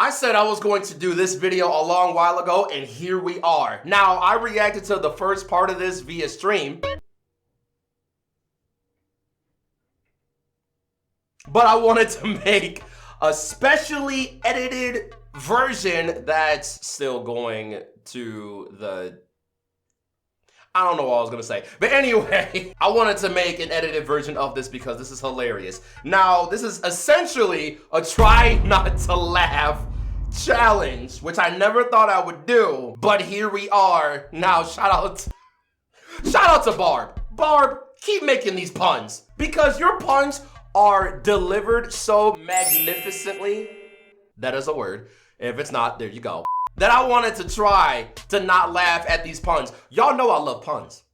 I said I was going to do this video a long while ago, and here we are. Now, I reacted to the first part of this via stream, but I wanted to make a specially edited version that's still going to the... I don't know what I was gonna say. But anyway, I wanted to make an edited version of this because this is hilarious. Now, this is essentially a try not to laugh challenge, which I never thought I would do, but here we are. Now, shout out to Barb. Barb, keep making these puns because your puns are delivered so magnificently. That is a word. If it's not, there you go. That I wanted to try to not laugh at these puns. Y'all know I love puns.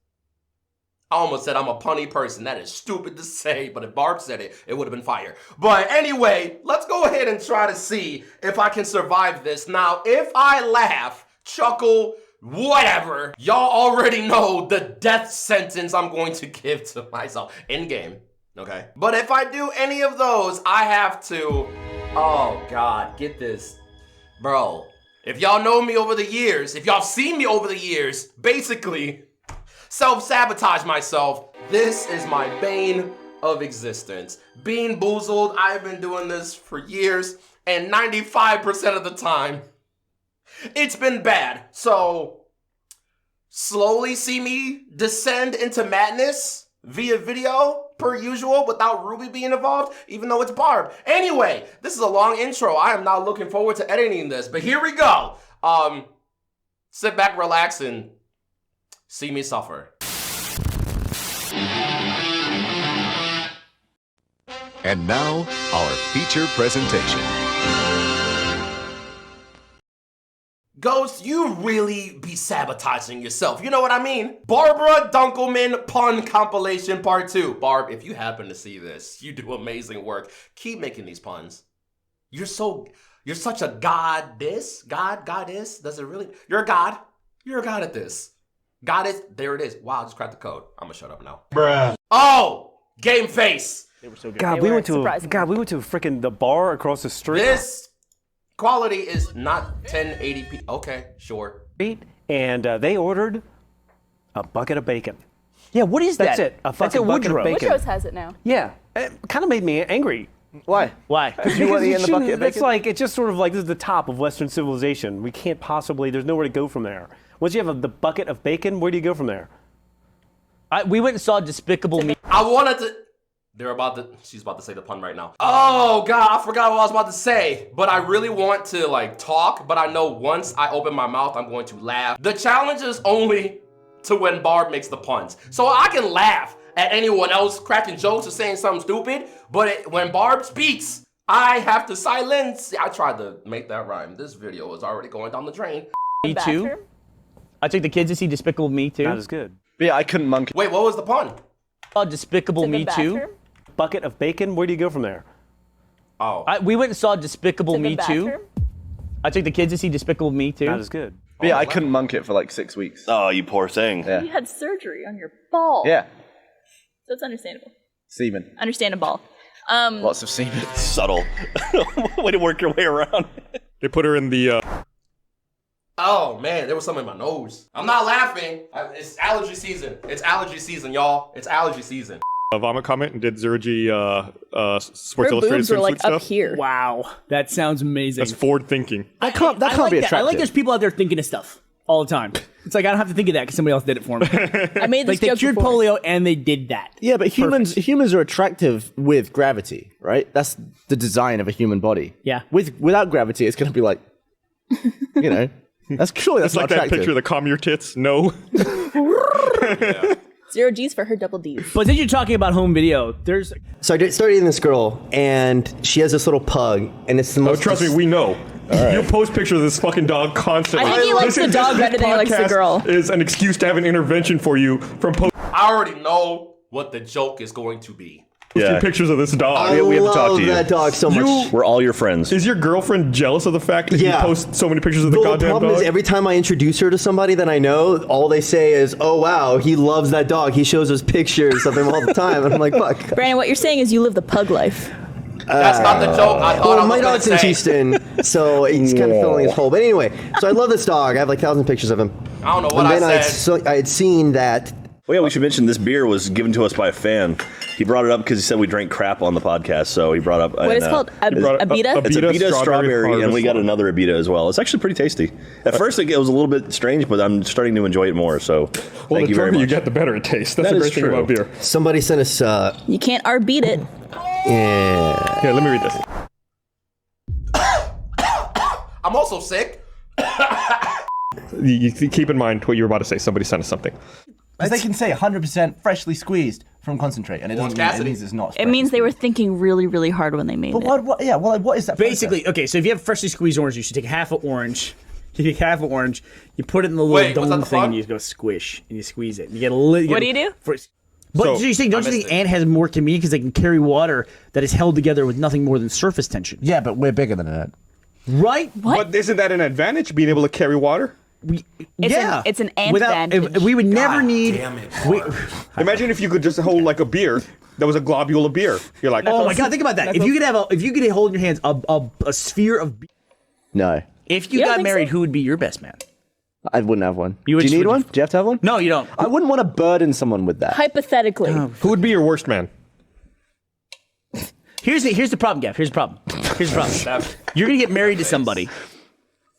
I almost said I'm a punny person. That is stupid to say, but if Barb said it, it would have been fire. But anyway, let's go ahead and try to see if I can survive this. Now, if I laugh, chuckle, whatever, y'all already know the death sentence I'm going to give to myself in game, okay? But if I do any of those, I have to, oh God, get this, bro. If y'all know me over the years, if y'all seen me over the years, basically self-sabotage myself. This is my bane of existence. Being boozled, I've been doing this for years, and 95% of the time, it's been bad. So slowly see me descend into madness via video, per usual, without Ruby being involved, even though it's Barb. Anyway, this is a long intro. I am not looking forward to editing this, but here we go. Sit back, relax, and see me suffer. And now, our feature presentation. Ghost, you really be sabotaging yourself. You know what I mean? Barbara Dunkelman Pun Compilation Part 2. Barb, if you happen to see this, you do amazing work. Keep making these puns. You're such a goddess. Goddess? Does it really? You're a god. You're a god at this. Goddess, there it is. Wow, I just cracked the code. I'm gonna shut up now. Bruh. Oh, game face. They were so good. God, we went to freaking the bar across the street. This quality is not 1080p. Okay, sure. And they ordered a bucket of bacon. Yeah, what is that? That's it. A fucking bucket of bacon. Woodrow's has it now. Yeah, it kind of made me angry. Why? Why? Because you want to eat in the bucket of bacon? It's like, it's just sort of like, this is the top of Western civilization. We can't possibly, there's nowhere to go from there. Once you have the bucket of bacon, where do you go from there? We went and saw Despicable Me. I wanted to... she's about to say the pun right now. Oh God, I forgot what I was about to say. But I really want to like talk, but I know once I open my mouth, I'm going to laugh. The challenge is only to when Barb makes the puns. So I can laugh at anyone else cracking jokes or saying something stupid, but when Barb speaks, I have to silence. I tried to make that rhyme. This video is already going down the drain. Me too. I took the kids to see Despicable Me too. Not as good. But yeah, I couldn't monk it. Wait, what was the pun? Despicable Me too. Bucket of bacon, where do you go from there? Oh. We went and saw Despicable Me too. I took the kids to see Despicable Me too. Not as good. But yeah, I couldn't monk it for like 6 weeks. Oh, you poor thing. Yeah. You had surgery on your ball. Yeah. So it's understandable. Semen. Understandable. Lots of semen. Subtle. Way to work your way around. They put her in the, Oh man, there was something in my nose. I'm not laughing. It's allergy season. It's allergy season, y'all. It's allergy season. vomit comment and did Zergy Sports Her Illustrated boobs were swimsuit like stuff. up here. Wow, that sounds amazing. That's forward thinking. That can't like be that. attractive. I like there's people out there thinking of stuff all the time. It's like I don't have to think of that because somebody else did it for me. I made this like they joke cured before. polio and they did that. Yeah, but humans are attractive with gravity, right? That's the design of a human body. Yeah. Without gravity, it's going to be like, you know, that's surely that's It's like not that attractive. picture of the calm your tits. No. Yeah. 0 G's for her double D's. But then you're talking about home video. There's So I started dating this girl, and she has this little pug, and it's the Oh, most. trust me, we know. You post pictures of this fucking dog constantly. I think he likes the dog better than he likes the girl. Is an excuse to have an intervention for you from posting I already know what the joke is going to be. pictures of this dog. I we have to love talk to you. that dog so much. We're all your friends. Is your girlfriend jealous of the fact that you post so many pictures of the The goddamn problem dog? is every time I introduce her to somebody that I know, all they say is, "Oh wow, he loves that dog. He shows us pictures of him all the time." And I'm like, "Fuck." Brandon, what you're saying is you live the pug life. That's not the joke I thought I was my gonna dog's in say. Houston, so he's kind of filling his hole. But anyway, so I love this dog. I have like 1,000 pictures of him. I don't know what and then I said. I had seen that. Well, yeah, we should mention this beer was given to us by a fan. He brought it up because he said we drank crap on the podcast, so he brought up. What is it called? Abita? It's Abita strawberry, and we got Harvest another Abita as well. It's actually pretty tasty. At first, it was a little bit strange, but I'm starting to enjoy it more. So, Well, thank the you very drunker much. you get, the better it tastes. That's That the is great thing true. about beer. Somebody sent us. You can't beat it. Yeah. Here, let me read this. I'm also sick. You keep in mind what you were about to say. Somebody sent us something. Because they can say 100% freshly squeezed from concentrate, and it doesn't mean, it means it's not. It means they were thinking really, really hard when they made But it. what? Yeah. Well, what is that? Basically, okay, so if you have freshly squeezed orange, you should take half an orange. You take half an orange, you put it in the little Wait, was that dome the thing, fun? and you just go squish, and you squeeze it. And you get a little. What do you do? But So- so you think, don't you think ant has more convenience because they can carry water that is held together with nothing more than surface tension? Yeah, but we're bigger than that. Right? But isn't that an advantage, being able to carry water? It's an ant advantage. We would never need. Damn it. Imagine if you could just hold like a beer that was a globule of beer. You're like, Oh my God! Think about that. If you could hold in your hands a sphere of. No, If you You don't got think married, so? who would be your best man? I wouldn't have one. You would Do you need switch- one? Do you have to have one? No, you don't. I wouldn't want to burden someone with that. Hypothetically. who would be your worst man? Here's the problem, Gav. Here's the problem. You're gonna get married to somebody,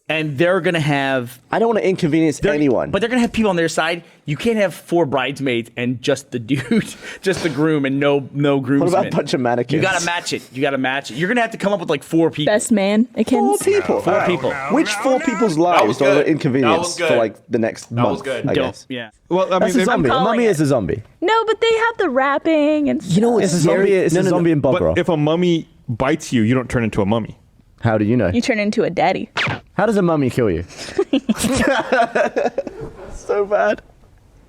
and they're gonna have. I don't want to inconvenience anyone. But they're gonna have people on their side. You can't have 4 bridesmaids and just the dude, just the groom, and no groomsmen. What about a bunch of mannequins? You gotta match it. You're gonna have to come up with like 4 people. Best man. It can. 4 people. 4 people. Which 4 people's was lives do I good. want to inconvenience That was good. for like the next month? was good. I guess. Yeah. Well, I That's mean, a zombie. A calling mummy it. is a zombie. No, but they have the wrapping and You know what's It's a zombie. scary? It's a zombie in Bob but if a mummy bites you, you don't turn into a mummy. How do you know? you turn into a daddy. How does a mummy kill you? So bad.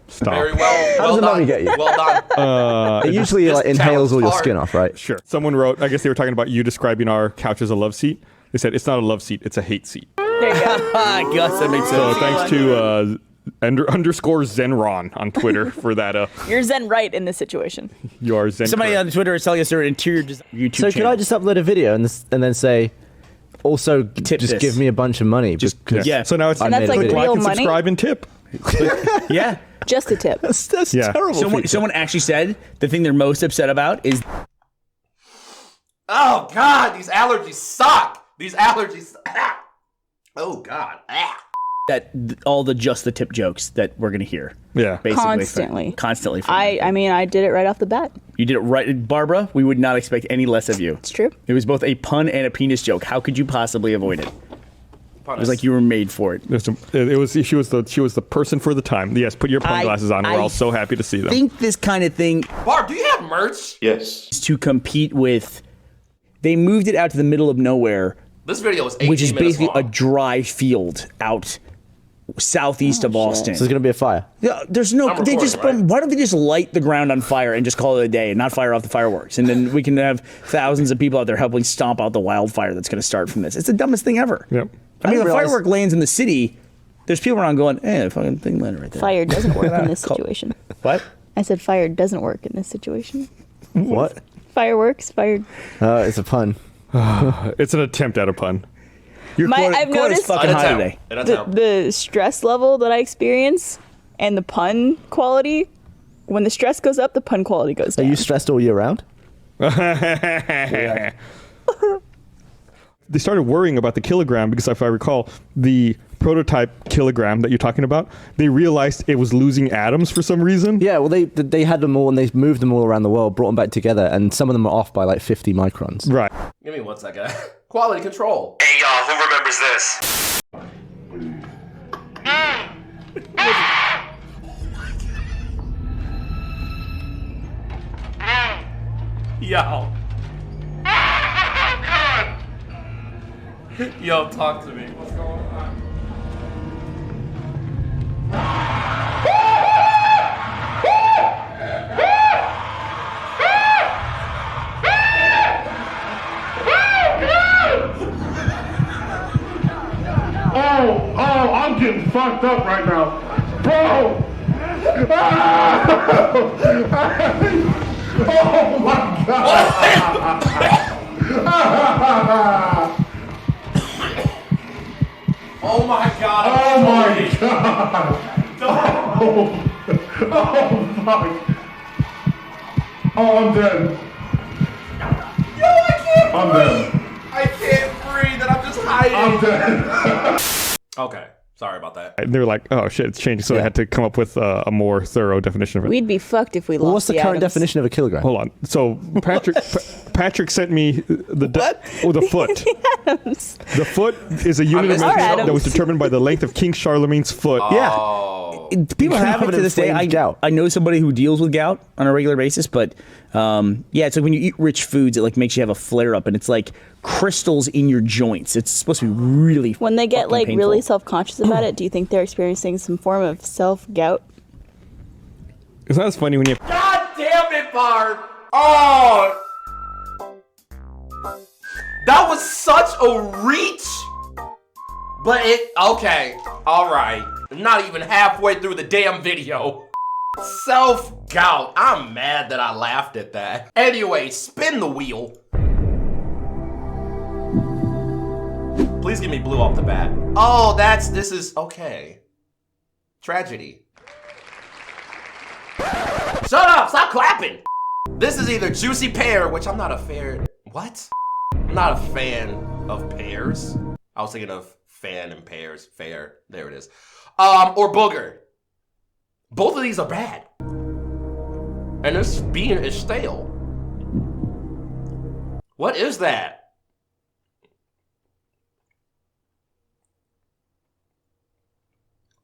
Stop. Very well. How does a mummy get you? Well done. It usually This like inhales all your challenge skin hard. off, right? Sure. Someone wrote, I guess they were talking about you describing our couch as a love seat. They said, it's not a love seat, it's a hate seat. There you go. I guess that makes So sense. thanks to underscore Zenron on Twitter for that. You're Zen right in this situation. You are Zen. Somebody correct. on Twitter is telling us their interior YouTube So could channel. I just upload a video and then say, also Tip just this. give me a bunch of money? Just Yeah. So now it's And that's like click real and money? subscribe and tip. Yeah. Just a tip. That's Yeah. terrible. Someone actually said the thing they're most upset about is Oh God, these allergies suck. These allergies. Oh God. that all the just the tip jokes that we're gonna hear. Yeah. Basically. Constantly. from them. I mean, I did it right off the bat. You did it right, Barbara. We would not expect any less of you. It's true. It was both a pun and a penis joke. How could you possibly avoid it? It was like you were made for it. She was the person for the time. Yes, put your pun glasses on. We're all so happy to see them. I think this kind of thing Barb, do you have merch? Yes. is to compete with. They moved it out to the middle of nowhere, This video was 18 which is minutes basically a long. dry field out southeast of Austin. So there's going to be a fire. Yeah, there's no. I'm They recording, just. right? Why don't they just light the ground on fire and just call it a day and not fire off the fireworks? And then we can have thousands of people out there helping stomp out the wildfire that's going to start from this. It's the dumbest thing ever. Yep. I mean, didn't the realize- firework lands in the city. There's people around going, "Hey, the fucking thing landed right there." Fire doesn't work in this situation. What? I said fire doesn't work in this situation. What? Fireworks, fire. It's a pun. It's an attempt at a pun. I've noticed fucking high today. the stress level that I experience and the pun quality. When the stress goes up, the pun quality goes Are down. you stressed all year round? They started worrying about the kilogram because, if I recall, the prototype kilogram that you're talking about, they realized it was losing atoms for some reason. Yeah, well, they had them all and they moved them all around the world, brought them back together, and some of them are off by like 50 microns. Right. Give me 1 second. Quality control. Hey y'all, who remembers this? Yo. Yo, talk to me. What's going on? Oh, I'm getting fucked up right now. Bro! Oh my god! Oh my god. Oh my god. Oh fuck. Oh, I'm dead. Yo, I can't I'm breathe. dead. I can't breathe and I'm just hiding. I'm dead. Okay. Sorry about that. And they were like, oh shit, it's changing. So they had to come up with a more thorough definition of it. We'd be fucked if we lost. Well, what's the current atoms. definition of a kilogram? Hold on. So Patrick sent me the foot. The foot is a unit of measurement that was determined by the length of King Charlemagne's foot. Oh. Yeah. People have it to this day. I know somebody who deals with gout on a regular basis, but yeah, it's like when you eat rich foods, it like makes you have a flare up, and it's like crystals in your joints. It's supposed to be really When they get like painful. really self-conscious about it, do you think they're experiencing some form of self-gout? It's not as funny when you. God damn it, Barb! Oh! That was such a reach! But it, okay, alright. Not even halfway through the damn video. Self-gout. I'm mad that I laughed at that. Anyway, spin the wheel. Please give me blue off the bat. Oh, this is, okay. Tragedy. Shut up, stop clapping. This is either Juicy Pear, which I'm not a fan, what? I'm not a fan of pears. I was thinking of fan and pears, fair, there it is. Or Booger. Both of these are bad. And this bean is stale. What is that?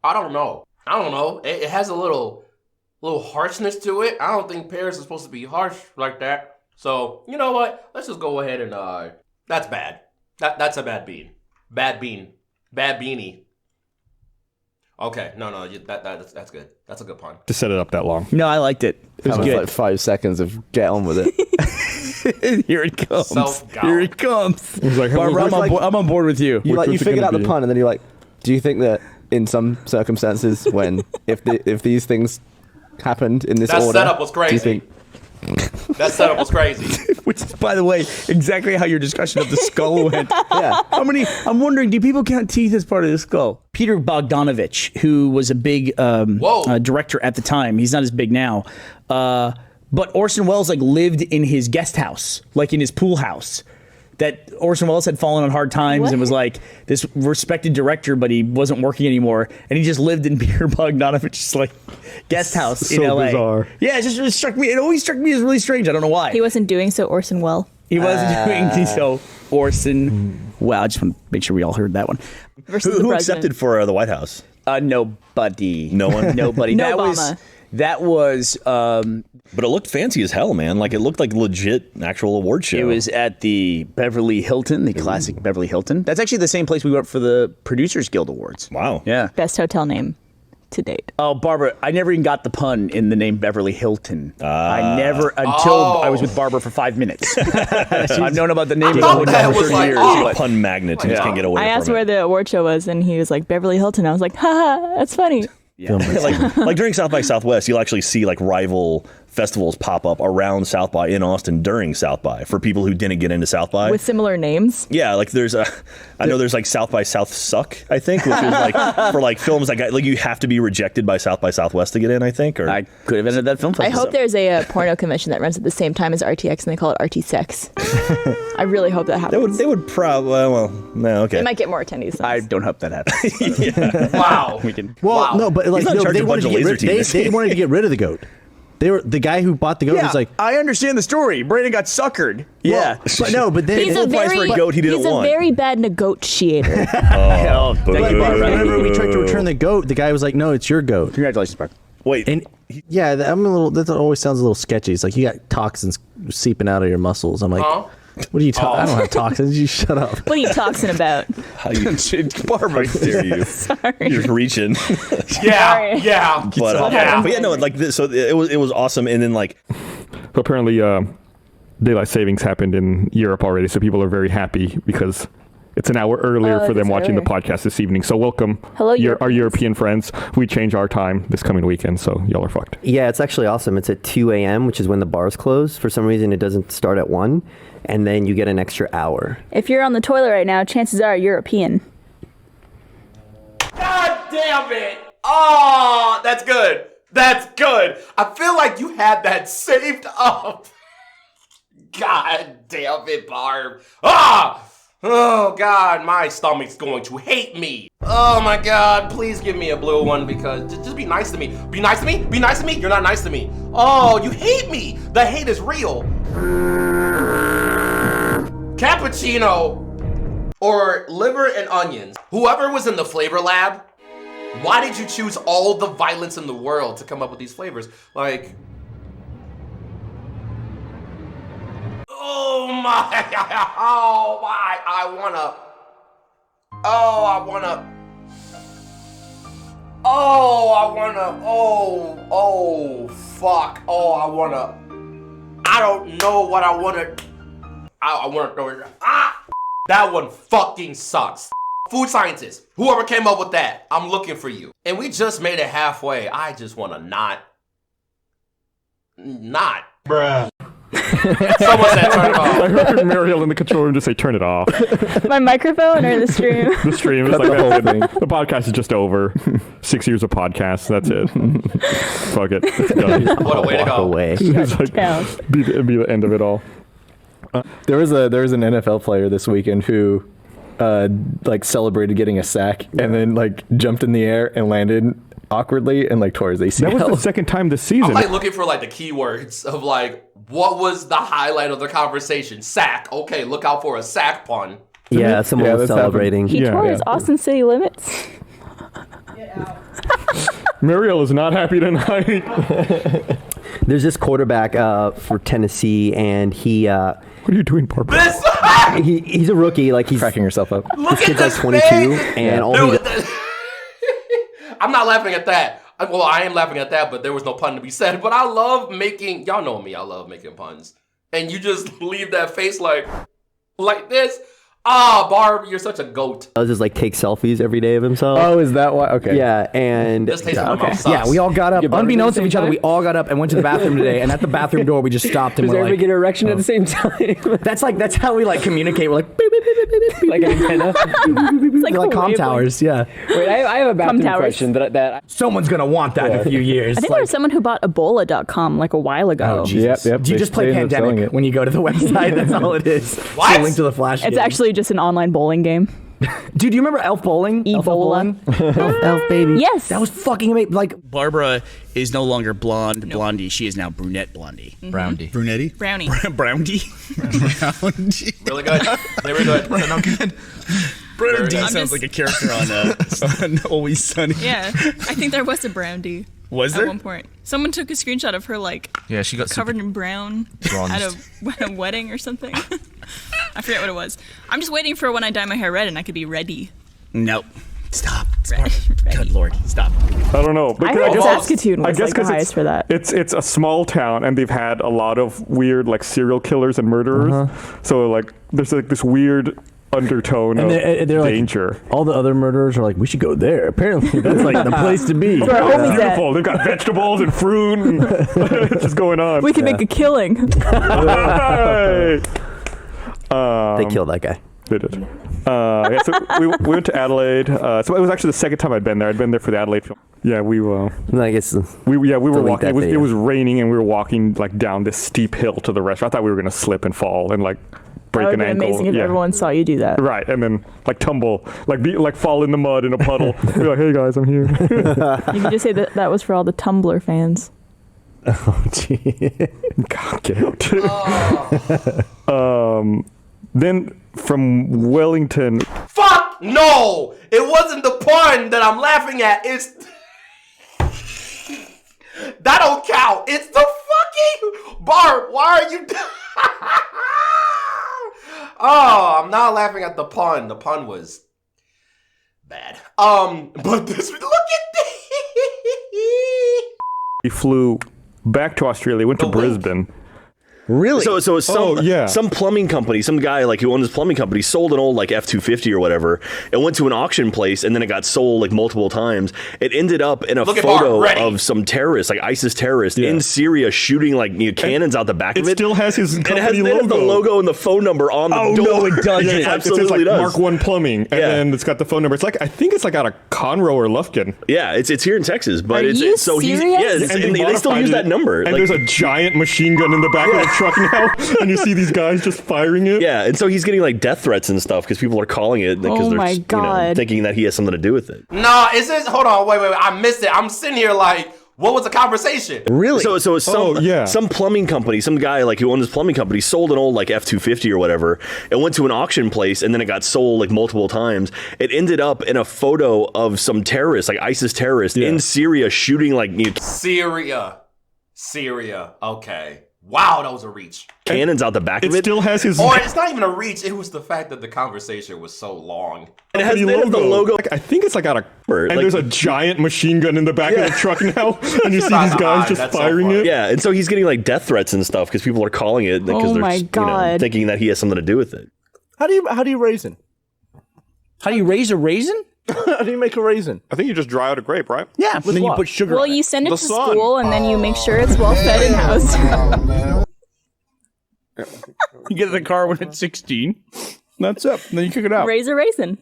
I don't know. It has a little harshness to it. I don't think pears are supposed to be harsh like that. So, you know what? Let's just go ahead and, that's bad. That's a bad bean. Bad bean. Bad beanie. Okay, no, that's good. That's a good pun. To set it up that long. No, I liked it. It was good. Like 5 seconds of get on with it. Here it comes. Self-gout. Here it comes. It was like, Barbara, I'm on board with you. You figured out the pun, and then you're like, do you think that in some circumstances, when if these things happened in this That order, setup was crazy. do you think? That setup was crazy. Which is, by the way, exactly how your discussion of the skull went. Yeah. I'm wondering, do people count teeth as part of the skull? Peter Bogdanovich, who was a big director at the time, he's not as big now, but Orson Welles like lived in his guest house, like in his pool house. That Orson Welles had fallen on hard times and was like this respected director, but he wasn't working anymore, and he just lived in Peter Bogdanovich's like guest house in LA. Bizarre. Yeah, it just struck me. It always struck me as really strange. I don't know why. He wasn't doing so Orson well. He wasn't doing so Orson. Wow, I just want to make sure we all heard that one. Who accepted for the White House? Nobody. No one? Nobody. No Obama. That was but it looked fancy as hell, man. Like it looked like legit actual award show. It was at the Beverly Hilton, the classic Beverly Hilton. That's actually the same place we went for the Producers Guild Awards. Wow. Yeah. Best hotel name to date. Oh, Barbara, I never even got the pun in the name Beverly Hilton. I never, until I was with Barbara for 5 minutes. I've known about the name of the hotel for 30 years. Like, pun magnet. You just can't get away from it. I asked where the award show was, and he was like, Beverly Hilton. I was like, haha, that's funny. Yeah. like during South by Southwest, you'll actually see like rival festivals pop up around South by in Austin during South by for people who didn't get into South by. With similar names? Yeah, like there's I know there's like South by South Suck, I think, which is like for like films like you have to be rejected by South by Southwest to get in, I think. Or I could have entered that film festival. I hope there's a porno convention that runs at the same time as RTX and they call it RT Sex. I really hope that happens. They would probably, well, no, okay. They might get more attendees. I don't hope that happens. Wow. We can. Well, no, but like they wanted to get rid of the goat. The guy who bought the goat was like, I understand the story. Brandon got suckered. Yeah, but then he's a very bad negotiator. whenever we tried to return the goat, the guy was like, "No, it's your goat." Congratulations, Mark. Wait, and yeah, that always sounds a little sketchy. It's like you got toxins seeping out of your muscles. I'm like, what are you talking? I don't have toxins. You shut up. What are you talking about? How Barbara, dare you? Sorry. You're just reaching. Yeah. But yeah, no, like this. So it was awesome, and then like apparently daylight savings happened in Europe already, so people are very happy because It's an hour earlier for them it's watching the earlier. podcast this evening. So welcome, Hello, our Europeans. European friends. We change our time this coming weekend, so y'all are fucked. Yeah, it's actually awesome. It's at 2 a.m., which is when the bars close. For some reason, it doesn't start at 1, and then you get an extra hour. If you're on the toilet right now, chances are European. God damn it! Oh, that's good. That's good. I feel like you had that saved up. God damn it, Barb. Ah! Oh, God, my stomach's going to hate me. Oh, my God, please give me a blue one because just be nice to me. Be nice to me? Be nice to me? You're not nice to me. Oh, you hate me. The hate is real. Cappuccino or liver and onions. Whoever was in the flavor lab, why did you choose all the violence in the world to come up with these flavors? Like, oh my, oh my, I wanna, fuck, I don't know what I wanna throw it, that one fucking sucks. Food scientist, whoever came up with that, I'm looking for you. And we just made it halfway. I just wanna not. Bruh. Someone said turn it off. I heard Mariel in the control room just say turn it off. My microphone or the stream? The stream is like the whole thing. The podcast is just over. 6 years of podcasts. That's it. Fuck it. It's done. What a way to go. Away. It's like, be the end of it all. There was an NFL player this weekend who like celebrated getting a sack and then like jumped in the air and landed awkwardly and like tore his ACL. That was the second time this season. I'm like looking for like the keywords of like what was the highlight of the conversation? Sack. Okay, look out for a sack pun. Yeah, someone was celebrating. He tore his Austin city limits. Mariel is not happy tonight. There's this quarterback for Tennessee, and he. What are you doing, Barbara? He's a rookie. Like he's cracking yourself up. This kid's like 22, and all he. I'm not laughing at that. Well, I am laughing at that, but there was no pun to be said. But I love making. Y'all know me. I love making puns, and you just leave that face like this. Ah, Barb, you're such a goat. Does is like take selfies every day of himself. Oh, is that why? Okay. Yeah, and This tastes like my mouth sucks. Yeah, we all got up, unbeknownst to each other, we all got up and went to the bathroom today, and at the bathroom door, we just stopped and Does we're everybody like, get an erection at the same time? that's how we like communicate. We're like, beep, beep, beep, beep, beep, beep. Like an antenna? It's like Like a comm wavelength. towers, yeah. Wait, I have a bathroom towers. question that Someone's gonna want that in a few years. I think there was someone who bought Ebola.com like a while ago. Oh, Jesus. Yep. Do you just play Pandemic when you go to the website? That's all it is. What? It's a link to the Flash It's game. actually just an online bowling game. Dude, do you remember Elf Bowling? Ebola. Elf baby. Yes. That was fucking amazing. Like, Barbara is no longer blondie. She is now brunette blondie. Brownie. Brunetti? Brownie. Brownie? Brownie. Really good. They were good. No, good. Brownie sounds like a character on Always Sunny. Yeah, I think there was a Brownie. Was there? At one point. Someone took a screenshot of her like Yeah, she got covered in brown bronzed. at a wedding or something. I forget what it was. I'm just waiting for when I dye my hair red and I could be ready. Nope. Stop. Ready. Good lord. Stop. I don't know. I heard Saskatoon was like the highest for that. It's a small town, and they've had a lot of weird like serial killers and murderers. So like there's like this weird undertone of danger. Like, all the other murderers are like, we should go there. Apparently, that's like the place to be. It's beautiful. They've got vegetables and fruit. And it's just going on. We can make a killing. They killed that guy. They did. Yeah, so we went to Adelaide. So it was actually the second time I'd been there. I'd been there for the Adelaide film. Yeah, we I guess we were walking. It video. was raining, and we were walking like down this steep hill to the restaurant. I thought we were gonna slip and fall and like break That would an be ankle. amazing if everyone saw you do that. Right, and then like tumble, like fall in the mud in a puddle. You're like, hey guys, I'm here. You could just say that was for all the Tumblr fans. Oh, gee. God, get out. Then from Wellington. Fuck no! It wasn't the pun that I'm laughing at. It's that don't count. It's the fucking Barb. Why are you? Oh, I'm not laughing at the pun. The pun was bad. But this. Look at this. He flew back to Australia. Went to Brisbane. Really? So some plumbing company, some guy like who owned this plumbing company sold an old like F-250 or whatever. It went to an auction place and then it got sold like multiple times. It ended up in a photo of some terrorists, like ISIS terrorists in Syria shooting like cannons out the back of it. It still has his company logo. It has the logo and the phone number on the door. No, it doesn't. It absolutely it says like does. Mark 1 Plumbing, and then it's got the phone number. It's like I think it's like out of Conroe or Lufkin. Yeah, it's here in Texas, but Are you so he's serious? and they still use that number. And there's a giant machine gun in the back of the truck now, and you see these guys just firing it. Yeah, and so he's getting like death threats and stuff because people are calling it because they're thinking that he has something to do with it. No, is this? Hold on, wait, I missed it. I'm sitting here like, what was the conversation? Really? So some plumbing company, some guy like who owned this plumbing company sold an old like F-250 or whatever. It went to an auction place and then it got sold like multiple times. It ended up in a photo of some terrorists, like ISIS terrorists in Syria shooting like Syria. Okay. Wow, that was a reach. Cannons out the back of it. It still has his. Or it's not even a reach. It was the fact that the conversation was so long. And it has the logo. I think it's like out of. And there's a giant machine gun in the back of the truck now, and you see these guys just firing it. Yeah, and so he's getting like death threats and stuff because people are calling it because they're thinking that he has something to do with it. How do you raisin? How do you raise a raisin? How do you make a raisin? I think you just dry out a grape, right? Yeah, and then you put sugar. Well, you send it to school, and then you make sure it's well fed and housed. You get in the car when it's 16. That's it. And then you cook it out. Raise a raisin.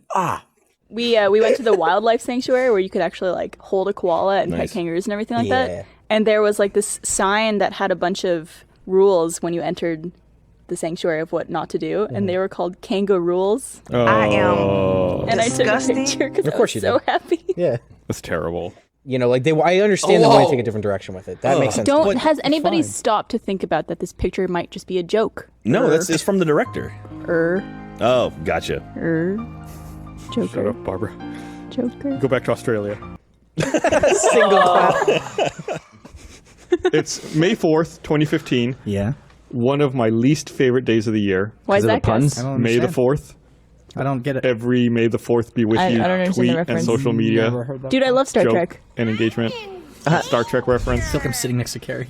We went to the wildlife sanctuary where you could actually like hold a koala and pet kangaroos and everything like that. And there was like this sign that had a bunch of rules when you entered the sanctuary of what not to do, and they were called kangaroos. I am. And disgusting. I took a picture because I was so happy. Yeah, that's terrible. You know, like I understand they want to take a different direction with it. That makes sense. Has anybody stopped to think about that this picture might just be a joke? No, it's from the director. Oh, gotcha. Joker. Shut up, Barbara. Joker. Go back to Australia. Single clap. It's May 4th, 2015. Yeah. One of my least favorite days of the year. Why is that, Gus? May the 4th. I don't get it. Every May the 4th be with you. I don't understand tweet the reference. and social media. Dude, I love Star Trek. And engagement. Star Trek reference. I feel like I'm sitting next to Carrie.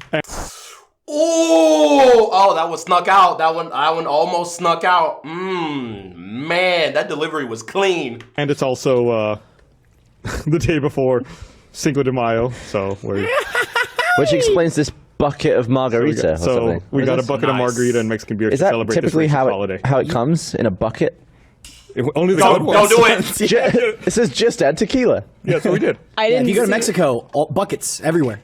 Oh, that one snuck out. That one almost snuck out. Man, that delivery was clean. And it's also the day before Cinco de Mayo, so we're... Which explains this bucket of margarita. So we got a bucket of margarita and Mexican beer to celebrate this typically holiday. How it comes in a bucket? Only the good ones. Don't do it. It says just add tequila. Yeah, so we did. I didn't. If you go to see Mexico, buckets everywhere.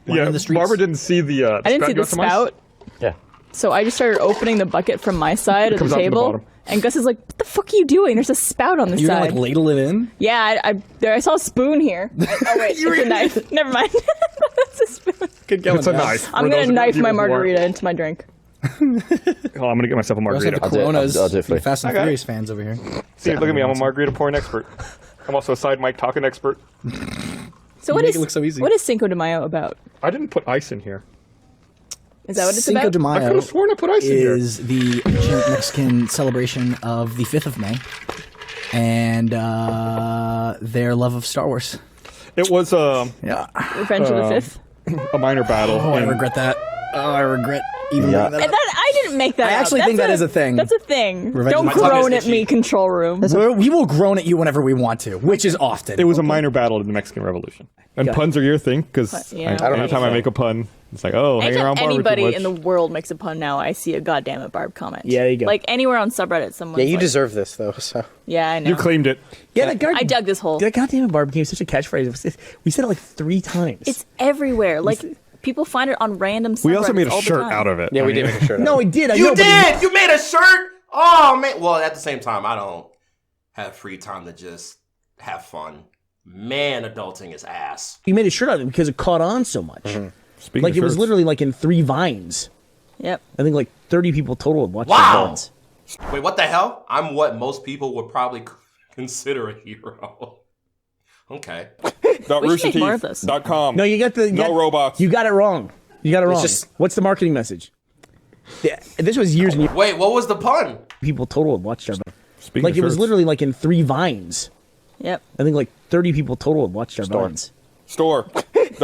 Yeah, in the streets. Barbara didn't see the. I didn't see the spout. Yeah. So I just started opening the bucket from my side of the comes out from the table. bottom. And Gus is like, what the fuck are you doing? There's a spout on the You're side. gonna like ladle it in? Yeah, I saw a spoon here. Oh wait, it's a knife. Never mind. That's a spoon. Good going. It's a knife. I'm gonna knife my margarita into my drink. I'm gonna get myself a We also have margarita. the Coronas. I'll do it for you. Fast and Furious fans over here. See, look at me. I'm a margarita pouring expert. I'm also a side mic talking expert. So You make it look so easy. what is Cinco de Mayo about? I didn't put ice in here. Is that what it's Cinco about? de I could Mayo have sworn I put ice in here. is the ancient Mexican celebration of the 5th of May and their love of Star Wars. It was Yeah. Revenge of the Fifth. a minor battle. Oh, I and- regret that. Oh, I regret even bringing that up. I didn't make that I up. actually That's think that is a thing. That's a thing. Revenge Don't of the groan Fifth. at me, control room. We will groan at you whenever we want to, which is often. It was a minor battle in the Mexican Revolution. And puns are your thing, because Yeah. anytime I make a pun, it's like, oh, hanging around Anytime Barbara too anybody much. in the world makes a pun now, I see a goddamn Barb comment. Yeah, there you go. Like anywhere on subreddit, someone. Yeah, you deserve this though. So Yeah, I know. You claimed it. Yeah, that I dug this hole. That goddamn Barb became such a catchphrase. We said it like 3 times. It's everywhere. Like people find it on random subreddits. We also made a all the shirt time. out of it. yeah, we did make a shirt. No, we did. You did. You made a shirt. Oh man. Well, at the same time, I don't have free time to just have fun. Man, adulting is ass. You made a shirt out of it because it caught on so much. Speaking Like of it was shirts. literally like in 3 vines. Yep. I think like 30 people total watched the Wow. vines. Wait, what the hell? I'm what most people would probably consider a hero. Okay. We should make more of this. .com. No, you got the No robots. You got it wrong. You got it wrong. just- What's the marketing message? Yeah, this was years and years. Wait, what was the pun? People total watched our vines. Speaking Like of it was shirts. literally like in 3 vines. Yep. I think like 30 people total watched our vines. Store.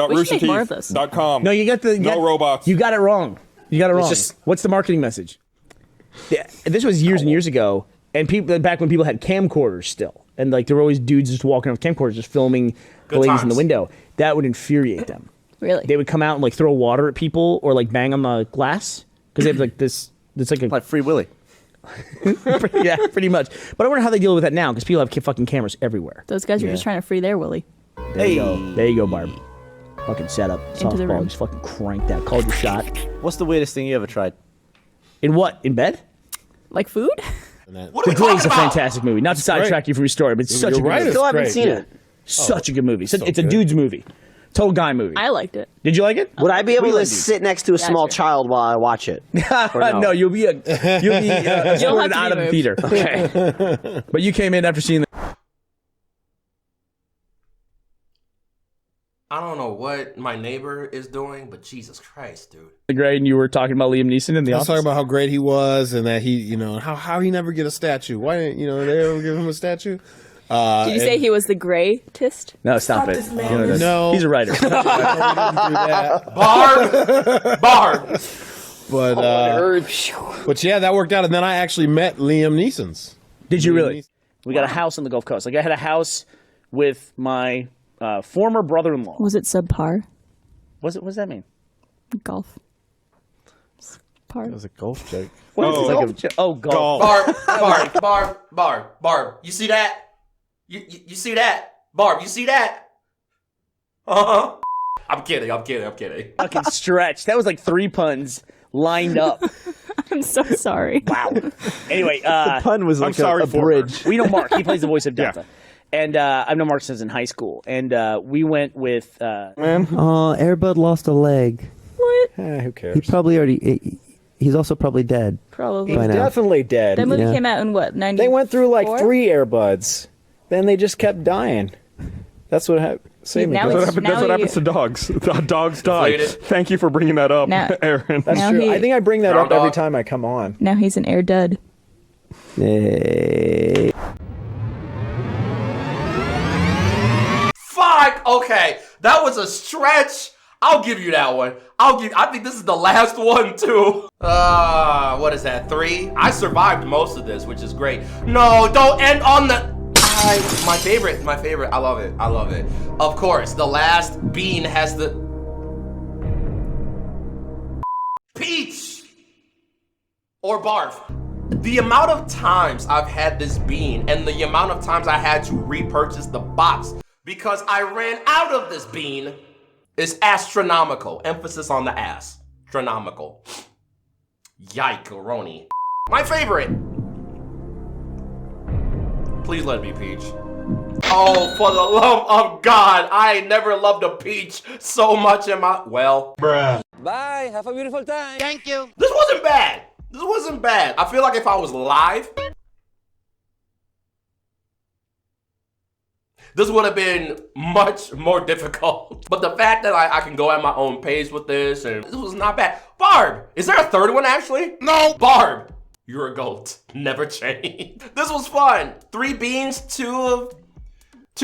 We should make more of this. .com. No, you got the No robots. You got it wrong. You got it wrong. What's the marketing message? Yeah, this was years and years ago, and people back when people had camcorders still, and like there were always dudes just walking around with camcorders, just filming the ladies in the window. That would infuriate them. Really? They would come out and like throw water at people or like bang on the glass because they have like this. It's like Free Willy. Yeah, pretty much. But I wonder how they deal with that now because people have fucking cameras everywhere. Those guys are just trying to free their Willy. There you go. There you go, Barb. Fucking setup. Into the room. Just fucking crank that. Called your shot. What's the weirdest thing you ever tried? In what? In bed? Like food? What are we The Grey's talking a about? fantastic movie. Not to sidetrack you from your story, but it's such a good movie. Still haven't seen it. Such a good movie. It's a dude's movie. Total guy movie. I liked it. Did you like it? Would I be able to sit next to a small child while I watch it? No, you'll be escorted out of the theater. Okay. But you came in after seeing the. I don't know what my neighbor is doing, but Jesus Christ, dude. The grade, and you were talking about Liam Neeson in the I was office. talking about how great he was, and that he, you know, how he never get a statue. Why didn't they ever give him a statue? Did you say he was the greatest? No, stop it. No, he's a writer. Barb. But yeah, that worked out, and then I actually met Liam Neeson's. Did you really? We got a house on the Gulf Coast. Like I had a house with my former brother-in-law. Was it subpar? What does that mean? Golf. Par. That was a golf joke. What is golf? Barb. Barb. You see that? You see that? Barb, you see that? Uh-huh. I'm kidding. Fucking stretch. That was like 3 puns lined up. I'm so sorry. Wow. Anyway, The pun was like a bridge. We know Mark. He plays the voice of Delta. And I've known Mark since in high school. And we went with... Oh, Airbud lost a leg. What? Who cares? He probably already... He's also probably dead. Probably. by He's now. definitely dead. That movie came out in what, 90? They went through like 3 Airbuds. Then they just kept dying. That's what happened. That's what happens to dogs. Dogs die. Deflated. Thank you for bringing that up, Now- Aaron. That's Now true. he- I think I bring that up Groundhog. every time I come on. Now he's an air dud. Hey. Fuck. Okay, that was a stretch. I'll give you that one. I think this is the last one too. What is that? 3? I survived most of this, which is great. No, don't end on the. My favorite. I love it. Of course, the last bean has the. Peach or barf. The amount of times I've had this bean and the amount of times I had to repurchase the box because I ran out of this bean is astronomical. Emphasis on the ass. Astronomical. Yike-a-roni. My favorite. Please let it be peach. Oh, for the love of God, I ain't never loved a peach so much in my... Well. Bruh. Bye. Have a beautiful time. Thank you. This wasn't bad. I feel like if I was live, this would have been much more difficult. But the fact that I can go at my own pace with this, and this was not bad. Barb, is there a third one actually? No. Barb, you're a goat. Never change. This was fun. 3 beans, 2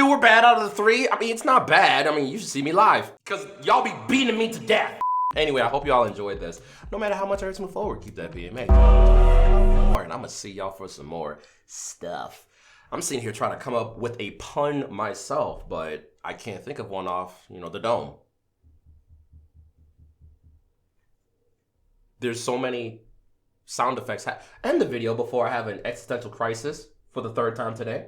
were bad out of the 3. I mean, it's not bad. I mean, you should see me live. Because y'all be beating me to death. Anyway, I hope y'all enjoyed this. No matter how much I hurt to move forward, keep that being made. And I'm gonna see y'all for some more stuff. I'm sitting here trying to come up with a pun myself, but I can't think of one off, the dome. There's so many sound effects. End the video before I have an existential crisis for the 3rd time today.